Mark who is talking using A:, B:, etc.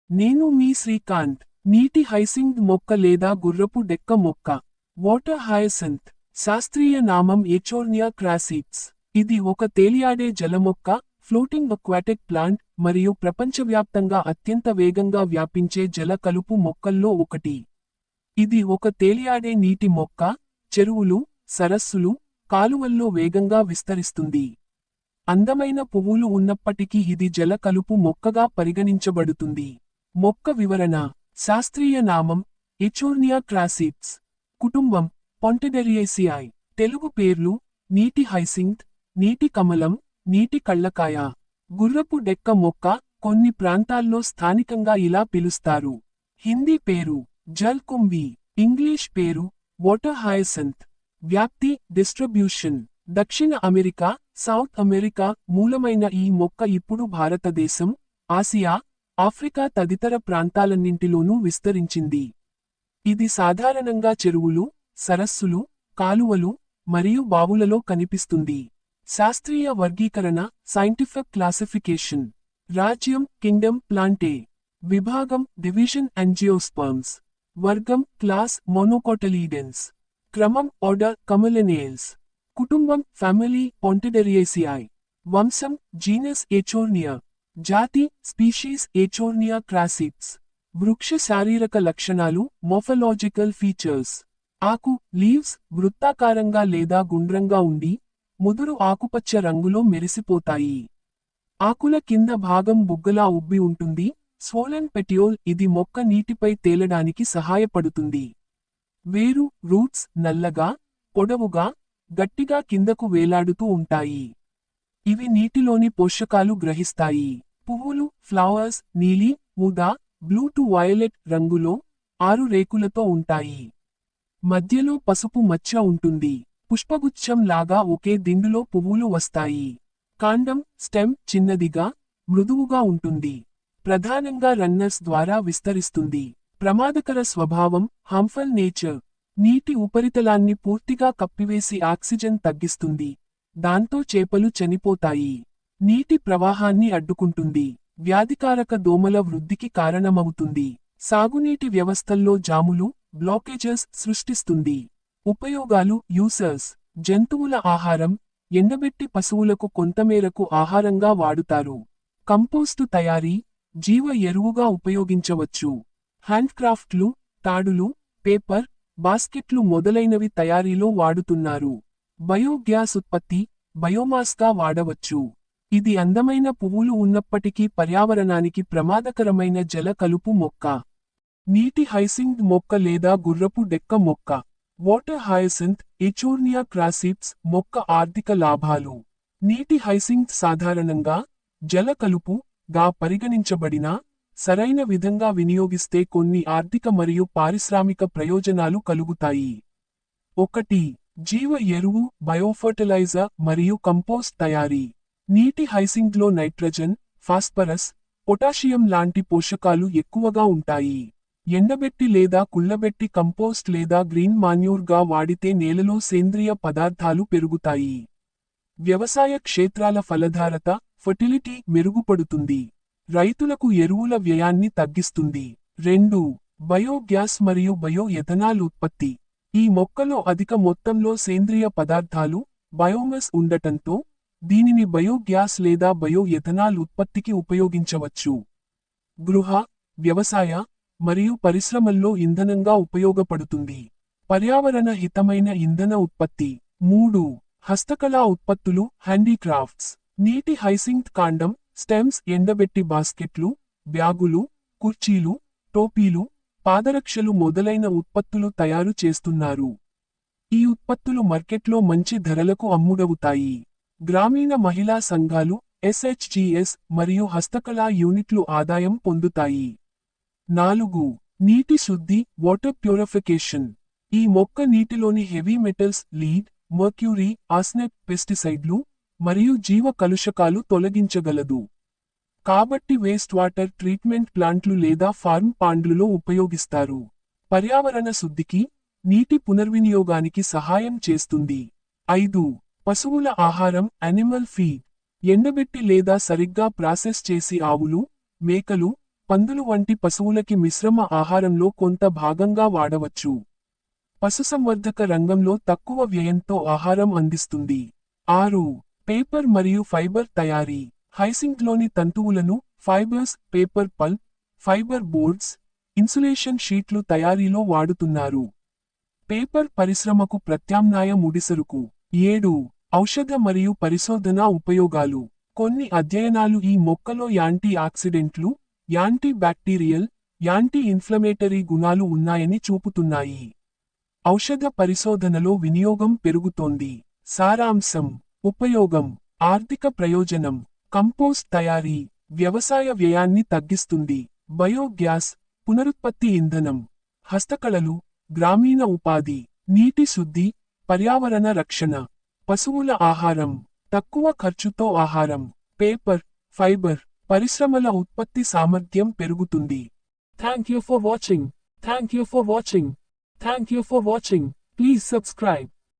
A: నేను మీ శ్రీకాంత్. నీటి హైసింత్ మొక్క లేదా గుర్రపు డెక్క మొక్క. Water hyacinth. శాస్త్రీయ నామం ఎచోర్నియా క్రాసిప్స్. ఇది ఒక తేలియాడే జలమొక్క, ఫ్లోటింగ్ అక్వాటిక్ ప్లాంట్, మరియు ప్రపంచవ్యాప్తంగా అత్యంత వేగంగా వ్యాపించే జల కలుపు మొక్కల్లో ఒకటి. ఇది ఒక తేలియాడే నీటి మొక్క, చెరువులు, సరస్సులు, కాలువల్లో వేగంగా విస్తరిస్తుంది. అందమైన పువ్వులు ఉన్నప్పటికీ ఇది జల కలుపు మొక్కగా పరిగణించబడుతుంది. మొక్క వివరణ. శాస్త్రీయ నామం ఎచోర్నియా క్రాసిప్స్. కుటుంబం పొంటెడెరియేసియాయ్. తెలుగు పేర్లు నీటి హైసింత్, నీటి కమలం, నీటి కళ్ళకాయ. గుర్రపు డెక్క మొక్క కొన్ని ప్రాంతాల్లో స్థానికంగా ఇలా పిలుస్తారు. హిందీ పేరు జల్ కుంభీ. ఇంగ్లీష్ పేరు వాటర్ హయసింత్. వ్యాప్తి డిస్ట్రిబ్యూషన్. దక్షిణ అమెరికా, సౌత్ అమెరికా మూలమైన ఈ మొక్క ఇప్పుడు భారతదేశం, ఆసియా, ఆఫ్రికా తదితర ప్రాంతాలన్నింటిలోనూ విస్తరించింది. ఇది సాధారణంగా చెరువులు, సరస్సులు, కాలువలు, మరియు బావులలో కనిపిస్తుంది. శాస్త్రీయ వర్గీకరణ సైంటిఫిక్ క్లాసిఫికేషన్. రాజ్యం కింగ్డమ్ ప్లాంటే. విభాగం డివిజన్ యాంజియోస్పర్మ్స్. వర్గం క్లాస్ మోనోకోటలీడెన్స్. క్రమం ఆర్డర్ కమలినేల్స్. కుటుంబం ఫ్యామిలీ పొంటెడెరియేసియాయ్. వంశం జీనస్ ఎచోర్నియా. జాతి స్పీషీస్ ఎచోర్నియా క్రాసిప్స్. వృక్ష శారీరక లక్షణాలు మోర్ఫలాజికల్ ఫీచర్స్. ఆకు లీవ్స్ వృత్తాకారంగా లేదా గుండ్రంగా ఉండి, ముదురు ఆకుపచ్చ రంగులో మెరిసిపోతాయి. ఆకుల కింద భాగం బుగ్గలా ఉబ్బి ఉంటుంది. Swollen petiole. ఇది మొక్క నీటిపై తేలడానికి సహాయపడుతుంది. వేరు రూట్స్ నల్లగా, పొడవుగా, గట్టిగా కిందకు వేలాడుతూ ఉంటాయి. ఇవి నీటిలోని పోషకాలు గ్రహిస్తాయి. పువ్వులు ఫ్లవర్స్ నీలి, ఊదా, బ్లూ టు వయలెట్ రంగులో 6 రేకులతో ఉంటాయి. మధ్యలో పసుపు మచ్చ ఉంటుంది. పుష్పగుచ్చం లాగా ఒకే దిండులో పువ్వులు వస్తాయి. కాండం స్టెమ్ చిన్నదిగా, మృదువుగా ఉంటుంది. ప్రధానంగా రన్నర్స్ ద్వారా విస్తరిస్తుంది. ప్రమాదకర స్వభావం హార్మ్ఫుల్ నేచర్. నీటి ఉపరితలాన్ని పూర్తిగా కప్పివేసి ఆక్సిజన్ తగ్గిస్తుంది. దాంతో చేపలు చనిపోతాయి. నీటి ప్రవాహాన్ని అడ్డుకుంటుంది. వ్యాధికారక దోమల వృద్ధికి కారణమవుతుంది. సాగునీటి వ్యవస్థల్లో జాములు, బ్లాకేజెస్ సృష్టిస్తుంది. ఉపయోగాలు యూసర్స్. జంతువుల ఆహారం, ఎండబెట్టి పశువులకు కొంతమేరకు ఆహారంగా వాడుతారు. కంపోస్టు తయారీ, జీవ ఎరువుగా ఉపయోగించవచ్చు. హ్యాండ్క్రాఫ్ట్లు, తాడులు, పేపర్, బాస్కెట్లు మొదలైనవి తయారీలో వాడుతున్నారు. బయోగ్యాస్ ఉత్పత్తి, బయోమాస్గా వాడవచ్చు. ఇది అందమైన పువ్వులు ఉన్నప్పటికీ పర్యావరణానికి ప్రమాదకరమైన జల కలుపు మొక్క. నీటి హైసింత్ మొక్క లేదా గుర్రపు డెక్క మొక్క. వాటర్ హయసింత్ ఎచోర్నియా క్రాసిప్స్ మొక్క ఆర్థిక లాభాలు. నీటి హైసింత్ సాధారణంగా జల కలుపు గా పరిగణించబడినా, సరైన విధంగా వినియోగిస్తే కొన్ని ఆర్థిక మరియు పారిశ్రామిక ప్రయోజనాలు కలుగుతాయి. 1. జీవ ఎరువు బయోఫర్టిలైజర్ మరియు కంపోస్ట్ తయారీ. నీటి హైసింత్లో నైట్రజన్, ఫాస్ఫరస్, పొటాషియం లాంటి పోషకాలు ఎక్కువగా ఉంటాయి. ఎండబెట్టి లేదా కుళ్ళబెట్టి కంపోస్ట్ లేదా గ్రీన్ మాన్యూర్గా వాడితే నేలలో సేంద్రియ పదార్థాలు పెరుగుతాయి. వ్యవసాయ క్షేత్రాల ఫలధారత ఫర్టిలిటీ మెరుగుపడుతుంది. రైతులకు ఎరువుల వ్యయాన్ని తగ్గిస్తుంది. 2. బయోగ్యాస్ మరియు బయో ఎథనాల్ ఉత్పత్తి. ఈ మొక్కలో అధిక మొత్తంలో సేంద్రియ పదార్థాలు, బయోమస్ ఉండటంతో, దీనిని బయోగ్యాస్ లేదా బయో ఎథనాల్ ఉత్పత్తికి ఉపయోగించవచ్చు. గృహ, వ్యవసాయ, మరియు పరిశ్రమల్లో ఇంధనంగా ఉపయోగపడుతుంది. పర్యావరణ హితమైన ఇంధన ఉత్పత్తి. 3. హస్తకళా ఉత్పత్తులు హ్యాండీక్రాఫ్ట్స్. నీటి హైసింత్ కాండం, స్టెమ్స్ ఎండబెట్టి బాస్కెట్లు, బ్యాగులు, కుర్చీలు, టోపీలు, పాదరక్షలు మొదలైన ఉత్పత్తులు తయారు చేస్తున్నారు. ఈ ఉత్పత్తులు మార్కెట్లో మంచి ధరలకు అమ్ముడవుతాయి. గ్రామీణ మహిళా సంఘాలు SHGs మరియు హస్తకళా యూనిట్లు ఆదాయం పొందుతాయి. 4. నీటి శుద్ధి వాటర్ ప్యూరిఫికేషన్. ఈ మొక్క నీటిలోని heavy metals lead, mercury, arsenic, పెస్టిసైడ్లు, మరియు జీవ కలుషకాలు తొలగించగలదు. కాబట్టి వేస్ట్ వాటర్ ట్రీట్మెంట్ ప్లాంట్లు లేదా ఫార్మ్ పాండ్లులో ఉపయోగిస్తారు. పర్యావరణ శుద్ధికి, నీటి పునర్వినియోగానికి సహాయం చేస్తుంది. 5. పశువుల ఆహారం యానిమల్ ఫీడ్. ఎండబెట్టి లేదా సరిగ్గా ప్రాసెస్ చేసి ఆవులు, మేకలు, పందులు వంటి పశువులకి మిశ్రమ ఆహారంలో కొంత భాగంగా వాడవచ్చు. పశుసంవర్ధక రంగంలో తక్కువ వ్యయంతో ఆహారం అందిస్తుంది. 6. పేపర్ మరియు ఫైబర్ తయారీ. హైసింత్లోని తంతువులను fibres, paper pulp, fibre boards, insulation షీట్లు తయారీలో వాడుతున్నారు. పేపర్ పరిశ్రమకు ప్రత్యామ్నాయ ముడిసరుకు. 7. ఔషధ మరియు పరిశోధనా ఉపయోగాలు. కొన్ని అధ్యయనాలు ఈ మొక్కలో యాంటీ ఆక్సిడెంట్లు, యాంటీ బ్యాక్టీరియల్, యాంటీ ఇన్ఫ్లమేటరీ గుణాలు ఉన్నాయని చూపుతున్నాయి. ఔషధ పరిశోధనలో వినియోగం పెరుగుతోంది. సారాంశం. ఉపయోగం. ఆర్థిక ప్రయోజనం. కంపోస్ట్ తయారీ. వ్యవసాయ వ్యయాన్ని తగ్గిస్తుంది. బయోగ్యాస్, పునరుత్పత్తి ఇంధనం. హస్తకళలు, గ్రామీణ ఉపాధి. నీటి శుద్ధి, పర్యావరణ రక్షణ. పశువుల ఆహారం. తక్కువ ఖర్చుతో ఆహారం. పేపర్, ఫైబర్, పరిశ్రమల ఉత్పత్తి సామర్థ్యం పెరుగుతుంది. Thank you for watching. Thank you for watching. Please subscribe.